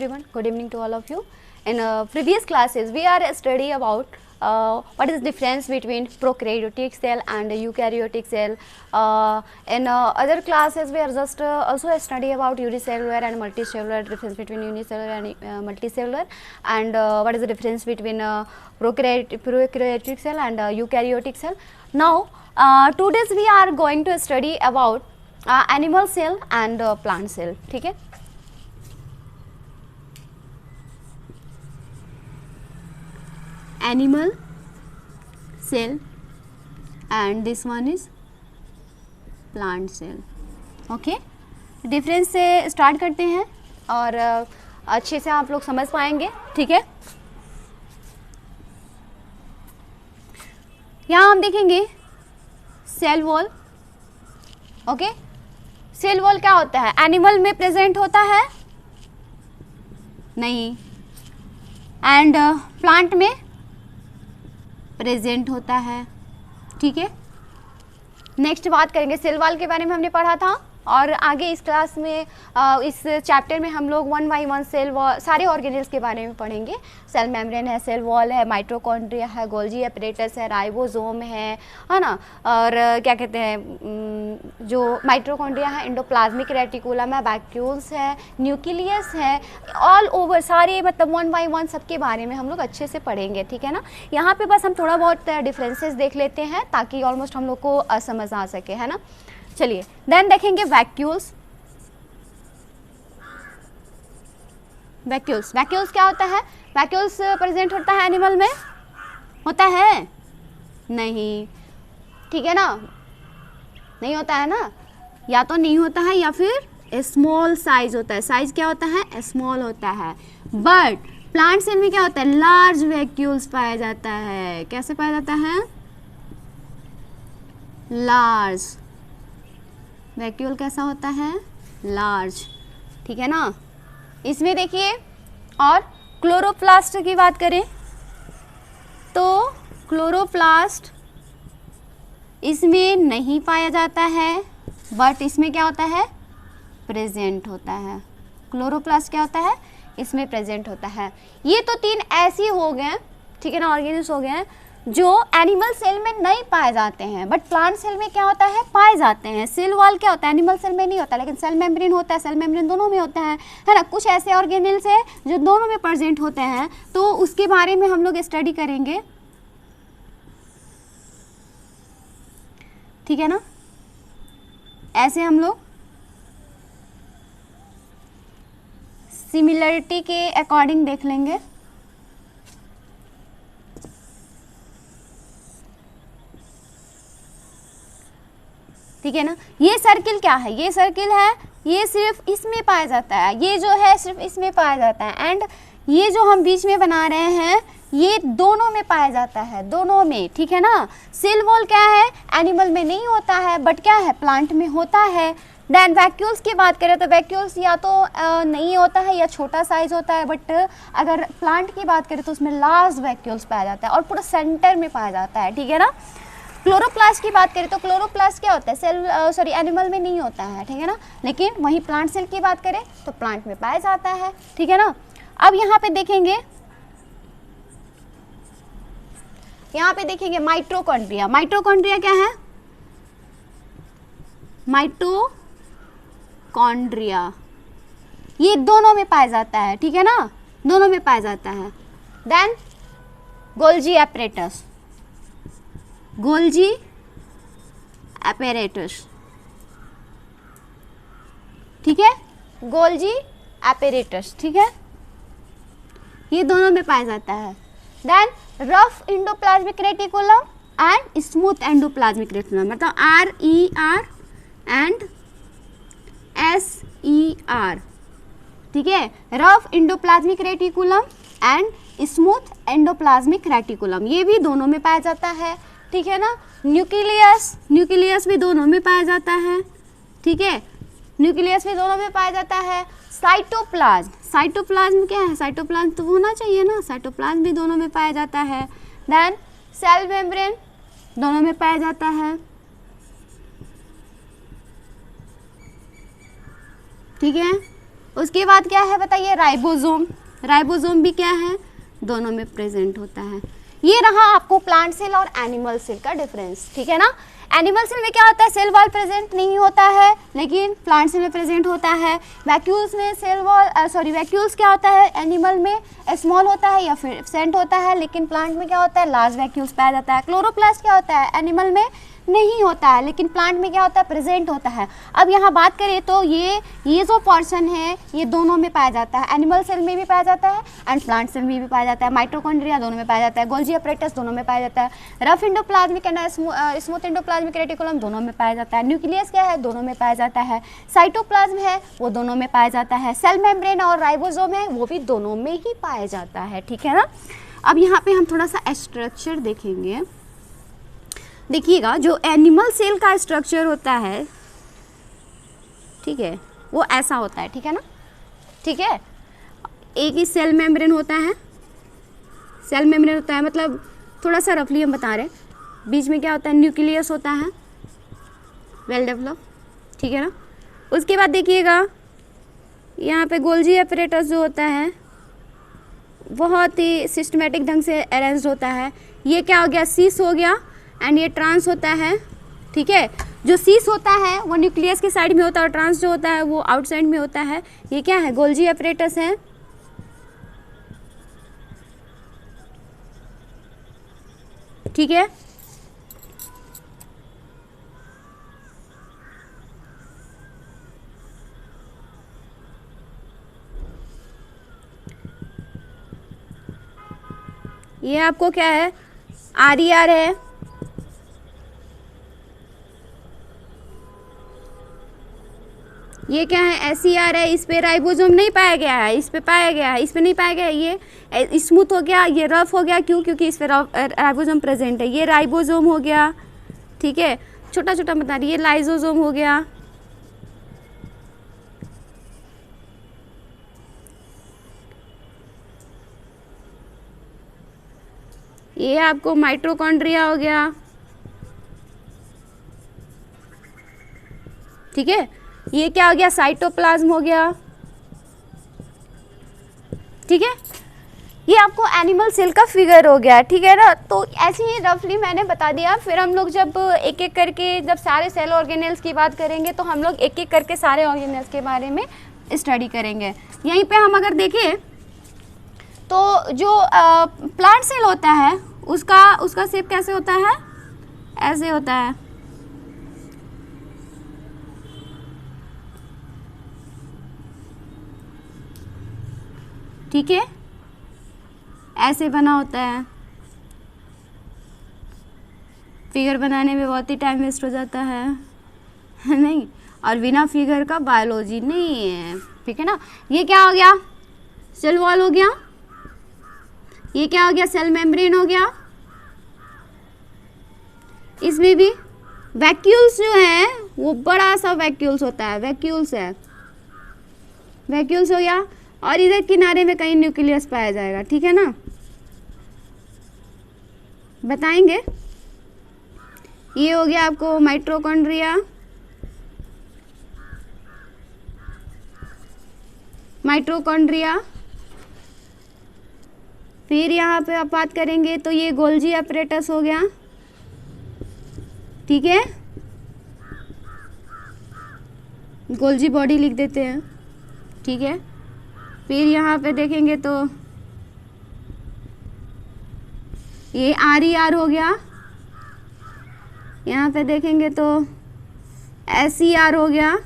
everyone. Good evening to all of you. In previous classes, we are study about what is the difference between prokaryotic cell and eukaryotic cell. In other classes, we are just also study about unicellular and multicellular, difference between unicellular and multicellular, and what is the difference between prokaryotic cell and eukaryotic cell. Now, today we are going to study about animal cell and plant cell. ठीक है. Animal cell and this one is plant cell. Okay, difference से start करते हैं और अच्छे से आप लोग समझ पाएंगे. ठीक है. यहाँ हम देखेंगे cell wall. Okay, cell wall क्या होता है? एनिमल में प्रेजेंट होता है? नहीं. एंड प्लांट में प्रेजेंट होता है. ठीक है. नेक्स्ट बात करेंगे सेल वॉल के बारे में. हमने पढ़ा था और आगे इस क्लास में इस चैप्टर में हम लोग one by one cell wall सारे ऑर्गेनेल्स के बारे में पढ़ेंगे. सेल मेम्ब्रेन है, सेल वॉल है, माइटोकॉन्ड्रिया है, गोल्जी अपरेटस है, राइबोसोम है ना, और क्या कहते हैं जो माइटोकॉन्ड्रिया है, एंडोप्लाज्मिक रेटिकुलम है, वैक्यूल्स है, न्यूक्लियस है, ऑल ओवर सारे मतलब वन बाई वन सबके बारे में हम लोग अच्छे से पढ़ेंगे. ठीक है ना. यहाँ पे बस हम थोड़ा बहुत डिफरेंसेस देख लेते हैं ताकि ऑलमोस्ट हम लोग को समझ आ सके. है ना. चलिए देन देखेंगे वैक्यूल्स. वैक्यूल्स क्या होता है? वैक्यूल्स प्रेजेंट होता है एनिमल में? होता है? नहीं. ठीक है ना. नहीं होता है ना. या तो नहीं होता है या फिर स्मॉल साइज होता है. साइज क्या होता है? स्मॉल होता है. बट प्लांट सेल में क्या होता है? लार्ज वैक्यूल्स पाया जाता है. कैसे पाया जाता है? लार्ज वैक्यूल कैसा होता है? लार्ज. ठीक है ना. इसमें देखिए, और क्लोरोप्लास्ट की बात करें तो क्लोरोप्लास्ट इसमें नहीं पाया जाता है, बट इसमें क्या होता है? प्रेजेंट होता है. क्लोरोप्लास्ट क्या होता है? इसमें प्रेजेंट होता है. ये तो तीन ऐसे हो गए. ठीक है ना, ऑर्गेनिल्स हो गए जो एनिमल सेल में नहीं पाए जाते हैं, बट प्लांट सेल में क्या होता है? पाए जाते हैं. सेल वॉल क्या होता है? एनिमल सेल में नहीं होता, लेकिन सेल मेम्ब्रेन होता है. सेल मेम्ब्रेन दोनों में होता है ना. कुछ ऐसे ऑर्गेनेल्स है जो दोनों में प्रेजेंट होते हैं, तो उसके बारे में हम लोग स्टडी करेंगे. ठीक है ना. ऐसे हम लोग सिमिलरिटी के अकॉर्डिंग देख लेंगे. ठीक है ना. ये सर्किल क्या है? ये सर्किल है, ये सिर्फ इसमें पाया जाता है. ये जो है सिर्फ इसमें पाया जाता है. एंड ये जो हम बीच में बना रहे हैं ये दोनों में पाया जाता है. दोनों में. ठीक है ना. सेल वॉल क्या है? एनिमल में नहीं होता है, बट क्या है? प्लांट में होता है. देन वैक्यूल्स की बात करें तो वैक्यूल्स या तो नहीं होता है या छोटा साइज होता है, बट अगर प्लांट की बात करें तो उसमें लार्ज वैक्यूल्स पाया जाता है और पूरा सेंटर में पाया जाता है. ठीक है ना. क्लोरोप्लास्ट की बात करें तो क्लोरोप्लास्ट क्या होता है? सेल एनिमल में नहीं होता है. ठीक है ना. लेकिन वहीं प्लांट सेल की बात करें तो प्लांट में पाया जाता है. ठीक है ना. अब यहाँ पे देखेंगे माइटोकॉन्ड्रिया. माइटोकॉन्ड्रिया क्या है? माइटोकॉन्ड्रिया ये दोनों में पाया जाता है. ठीक है ना. दोनों में पाया जाता है. Then Golgi apparatus. Golgi apparatus. ठीक है. Golgi apparatus. ठीक है. ये दोनों में पाया जाता है. Then rough endoplasmic reticulum and smooth endoplasmic reticulum, मतलब RER एंड SER. ठीक है. Rough endoplasmic reticulum and smooth endoplasmic reticulum ये भी दोनों में पाया जाता है. ठीक है ना. न्यूक्लियस भी दोनों में पाया जाता है. ठीक है. न्यूक्लियस भी दोनों में पाया जाता है. साइटोप्लाज्म क्या है? साइटोप्लाज्म तो होना चाहिए ना. साइटोप्लाज्म भी दोनों में पाया जाता है. देन सेल मेम्ब्रेन दोनों में पाया जाता है. ठीक है. उसके बाद क्या है बताइए, राइबोसोम। राइबोसोम भी क्या है, दोनों में प्रेजेंट होता है। ये रहा आपको प्लांट सेल और एनिमल सेल का डिफरेंस, ठीक है ना। एनिमल सेल में क्या होता है, सेल वॉल प्रेजेंट नहीं होता है, लेकिन प्लांट सेल में प्रेजेंट होता है। वैक्यूल्स में सेल वॉल वैक्यूल्स क्या होता है, एनिमल में स्मॉल होता है या फिर एब्सेंट होता है, लेकिन प्लांट में क्या होता है, लार्ज वैक्यूल्स पाया जाता है। क्लोरोप्लास्ट क्या होता है, एनिमल में नहीं होता है, लेकिन प्लांट में क्या होता है, प्रेजेंट होता है। अब यहाँ बात करें तो ये जो पोर्शन है ये दोनों में पाया जाता है, एनिमल सेल में भी पाया जाता है एंड प्लांट सेल में भी पाया जाता है। माइटोकॉन्ड्रिया दोनों में पाया जाता है, गोल्जी अपरेटस दोनों में पाया जाता है, rough endoplasmic and smooth endoplasmic reticulum दोनों में पाया जाता है। न्यूक्लियस क्या है, दोनों में पाया जाता है। साइटोप्लाज्म है वो दोनों में पाया जाता है। सेल मेम्ब्रेन और राइबोसोम है वो भी दोनों में ही पाया जाता है, ठीक है ना। अब यहाँ पे हम थोड़ा सा स्ट्रक्चर देखेंगे। देखिएगा, जो एनिमल सेल का स्ट्रक्चर होता है, ठीक है, वो ऐसा होता है, ठीक है ना, ठीक है। एक ही सेल मेम्ब्रेन होता है, सेल मेम्ब्रेन होता है, मतलब थोड़ा सा रफली हम बता रहे हैं। बीच में क्या होता है, न्यूक्लियस होता है, वेल डेवलप, ठीक है ना। उसके बाद देखिएगा यहाँ पे गोल्जी अपरेटस जो होता है बहुत ही सिस्टमेटिक ढंग से अरेंज होता है। ये क्या हो गया, सीस हो गया एंड ये ट्रांस होता है, ठीक है। जो सीस होता है वो न्यूक्लियस के साइड में होता है और ट्रांस जो होता है वो आउटसाइड में होता है। ये क्या है, गोल्जी अपरेटस है, ठीक है। ये आपको क्या है, RER है, ये क्या है, SER है। इस पे राइबोसोम नहीं पाया गया है, इस पे पाया गया है, इस पे नहीं पाया गया है। ये स्मूथ हो गया, ये रफ हो गया, क्यों, क्योंकि इस पे राइबोसोम प्रेजेंट है। ये राइबोसोम हो गया, ठीक है, छोटा छोटा बता रही, ये लाइसोसोम हो गया, ये आपको माइटोकॉन्ड्रिया हो गया, ठीक है। ये क्या हो गया, साइटोप्लाज्म हो गया, ठीक है। ये आपको एनिमल सेल का फिगर हो गया, ठीक है ना। तो ऐसे ही रफली मैंने बता दिया। फिर हम लोग जब एक एक करके जब सारे सेल ऑर्गेनेल्स की बात करेंगे तो हम लोग एक एक करके सारे ऑर्गेनेल्स के बारे में स्टडी करेंगे। यहीं पे हम अगर देखें तो जो प्लांट सेल होता है उसका शेप कैसे होता है, ऐसे होता है, ठीक है, ऐसे बना होता है। फिगर बनाने में बहुत ही टाइम वेस्ट हो जाता है नहीं, और बिना फिगर का बायोलॉजी नहीं है, ठीक है ना। ये क्या हो गया, सेल वॉल हो गया, ये क्या हो गया, सेल मेम्ब्रेन हो गया। इसमें भी वैक्यूल्स जो है वो बड़ा सा वैक्यूल्स होता है, वैक्यूल्स है, वैक्यूल्स हो गया। और इधर किनारे में कहीं न्यूक्लियस पाया जाएगा, ठीक है ना, बताएंगे। ये हो गया आपको माइटोकॉन्ड्रिया, माइटोकॉन्ड्रिया। फिर यहाँ पे आप बात करेंगे तो ये गोल्जी अपरेटस हो गया, ठीक है, गोल्जी बॉडी लिख देते हैं, ठीक है। फिर यहाँ पे देखेंगे तो ये RER हो गया, यहाँ पे देखेंगे तो SER हो गया,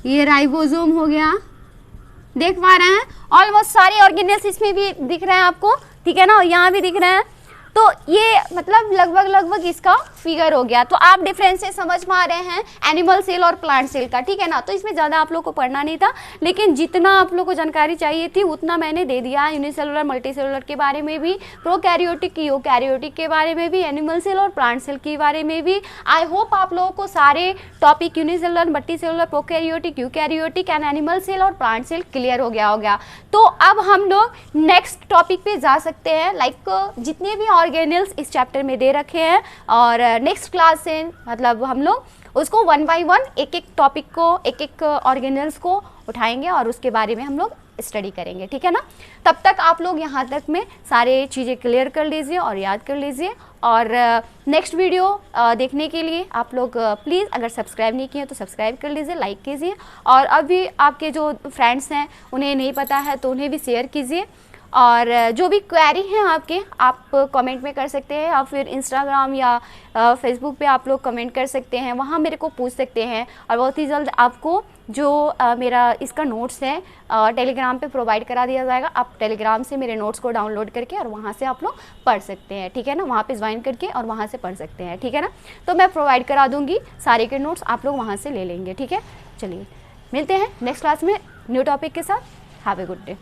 ये राइबोसोम हो गया। देख पा रहे हैं, ऑलमोस्ट सारे ऑर्गेनेल्स इसमें भी दिख रहे हैं आपको, ठीक है ना, यहाँ भी दिख रहे हैं। तो ये मतलब लगभग इसका फिगर हो गया। तो आप डिफरेंसेस समझ में आ रहे हैं एनिमल सेल और प्लांट सेल का, ठीक है ना। तो इसमें ज़्यादा आप लोग को पढ़ना नहीं था, लेकिन जितना आप लोग को जानकारी चाहिए थी उतना मैंने दे दिया। यूनिसेलुलर मल्टीसेलुलर के बारे में भी, प्रोकैरियोटिक यूकैरियोटिक के बारे में भी, एनिमल सेल और प्लांट सेल के बारे में भी। आई होप आप लोगों को सारे topic unicellular multicellular prokaryotic eukaryotic and animal cell और प्लांट सेल क्लियर हो गया होगा। तो अब हम लोग नेक्स्ट टॉपिक पे जा सकते हैं। लाइक जितने भी ऑर्गेनेल्स इस चैप्टर में दे रखे हैं, और नेक्स्ट क्लास से मतलब हम लोग उसको 1 by 1 एक एक टॉपिक को, एक एक ऑर्गेनेल्स को उठाएंगे और उसके बारे में हम लोग स्टडी करेंगे, ठीक है ना। तब तक आप लोग यहाँ तक में सारे चीज़ें क्लियर कर लीजिए और याद कर लीजिए। और नेक्स्ट वीडियो देखने के लिए आप लोग प्लीज़ अगर सब्सक्राइब नहीं किए तो सब्सक्राइब कर लीजिए, लाइक कीजिए, और अभी आपके जो फ्रेंड्स हैं उन्हें नहीं पता है तो उन्हें भी शेयर कीजिए। और जो भी क्वेरी हैं आपके, आप कमेंट में कर सकते हैं, या फिर इंस्टाग्राम या फेसबुक पे आप लोग कमेंट कर सकते हैं, वहाँ मेरे को पूछ सकते हैं। और बहुत ही जल्द आपको जो मेरा इसका नोट्स है टेलीग्राम पे प्रोवाइड करा दिया जाएगा। आप टेलीग्राम से मेरे नोट्स को डाउनलोड करके और वहाँ से आप लोग पढ़ सकते हैं, ठीक है ना। वहाँ पे ज्वाइन करके और वहाँ से पढ़ सकते हैं, ठीक है ना। तो मैं प्रोवाइड करा दूँगी सारे के नोट्स, आप लोग वहाँ से ले लेंगे, ठीक है। चलिए मिलते हैं नेक्स्ट क्लास में न्यू टॉपिक के साथ। Have a good day.